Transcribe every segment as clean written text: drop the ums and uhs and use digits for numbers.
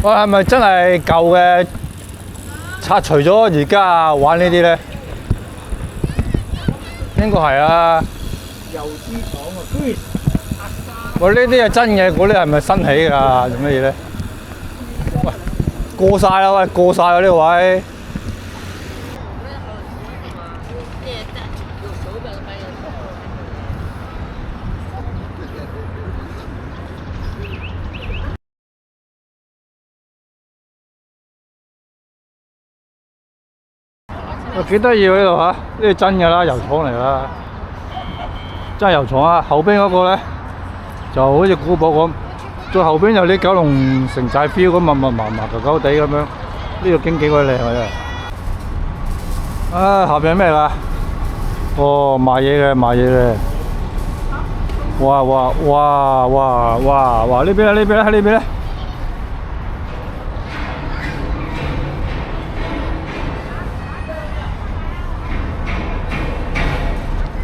喂，係咪真係舊嘅拆除咗，而家玩呢啲咧？應該係啊。油脂廠啊 ，Chris。喂，呢啲係真嘅，嗰啲係咪新起㗎？做乜嘢咧？喂，過晒啦，喂，過晒啦呢個位。幾得意喎呢度嚇，呢啲真㗎啦，油廠嚟啦，真係油廠啊！後邊嗰個咧就好似古堡咁，再後邊有啲九龍城寨 feel 咁，密密麻麻、舊舊地咁樣。呢個景幾鬼靚啊！真係。啊，下邊係咩㗎？哦，賣嘢嘅，賣嘢嘅。哇！呢邊咧，呢邊咧，喺呢邊咧。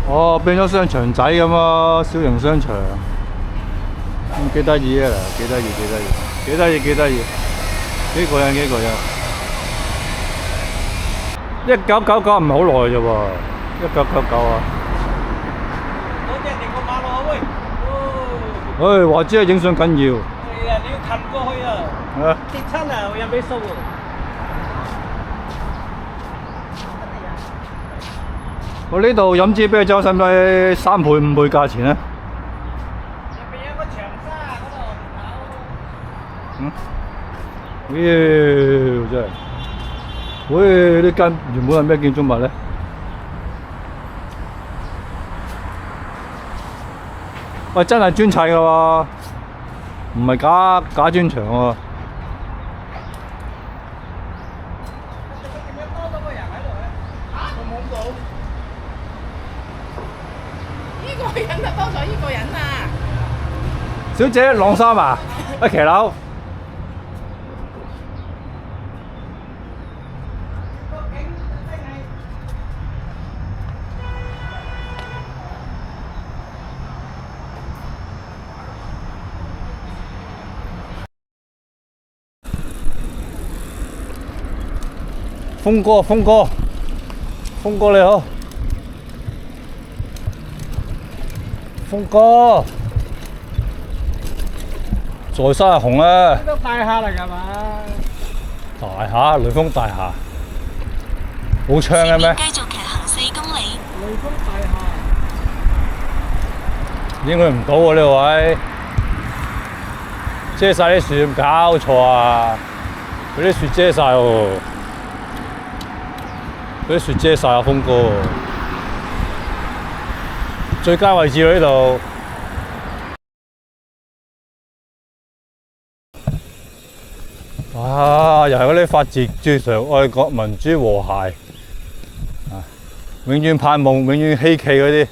哦，變咗商場仔咁咯，小型商場，幾得意啊！幾得意，幾過癮。1999唔係好耐啫喎，1999啊！嗰隻定個馬路啊喂！唉，話知係影相緊要。係啊，你要近過去啊！跌親啊，我有俾數喎。我呢度飲支啤酒使唔使3倍5倍價錢咧？入邊有個長沙嗰度嗯？真係，喂！呢間原本係咩建築物咧？喂，真係磚砌㗎喎，唔係假磚牆喎。點解多咗個人喺度咧？嚇，我冇到。呢個人就多咗呢個人啊！小姐，晾衫啊？喂，騎樓。峰哥你好，峰哥，在山係紅啊！都大廈嚟㗎嘛？大廈，雷鋒大廈，冇窗嘅咩？繼續騎行4公里。雷鋒大廈。應該唔到喎呢個位，遮晒啲樹，搞錯啊！佢啲樹遮晒喎。嗰啲雪遮晒啊，峰哥！最佳位置喺呢度。哇！又係嗰啲法治、最常愛國、民主、和諧啊！永遠盼望、永遠希冀嗰啲。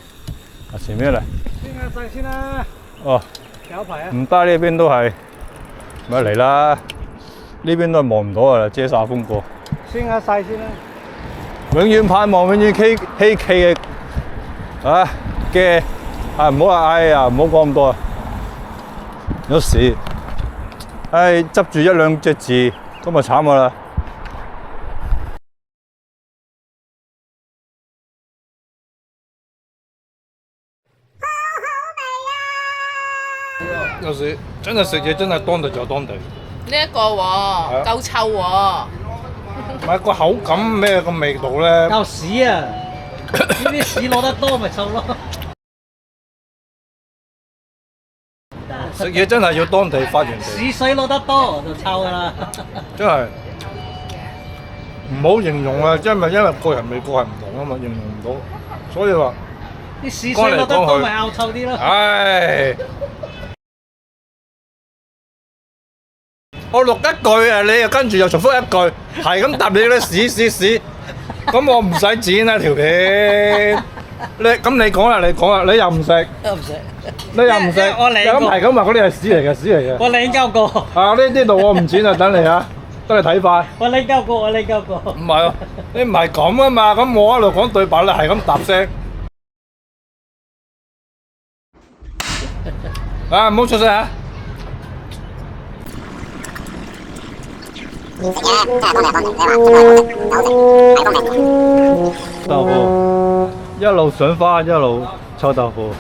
啊，前面嚟。先下細先啦。哦。有排啊。唔得，呢邊都係。咪嚟啦！呢邊都係望唔到㗎啦，遮晒峰哥。先下細先啦。永遠盼望，永遠希冀嘅唔好話，哎呀，唔好講咁多啊！有時，執住1兩隻字，咁咪慘㗎啦！有時真係食嘢真係當地就當地。呢一個喎，夠臭喎。唔係個口感咩個味道咧？夠屎啊！呢啲屎攞得多咪臭咯。食嘢真係要當地發源地。屎水攞得多就臭㗎啦。真係唔好形容啊！因為個人味覺係唔同啊嘛，形容唔到，所以話啲屎水攞得多咪拗臭啲咯。唉。我錄一句啊，你又跟住又重複一句，係咁答你嗰啲屎，咁我唔使剪啊條片。你講啦，你又唔食，你又唔食，咁係咁話嗰啲係屎嚟嘅。我領鳩過。啊呢度我唔剪啊，等你啊，等你睇翻。我領鳩過。唔係啊，你唔係咁啊嘛，咁我喺度講對白，你係咁答聲。啊，唔好出聲啊！豆腐一路上花一路臭豆腐。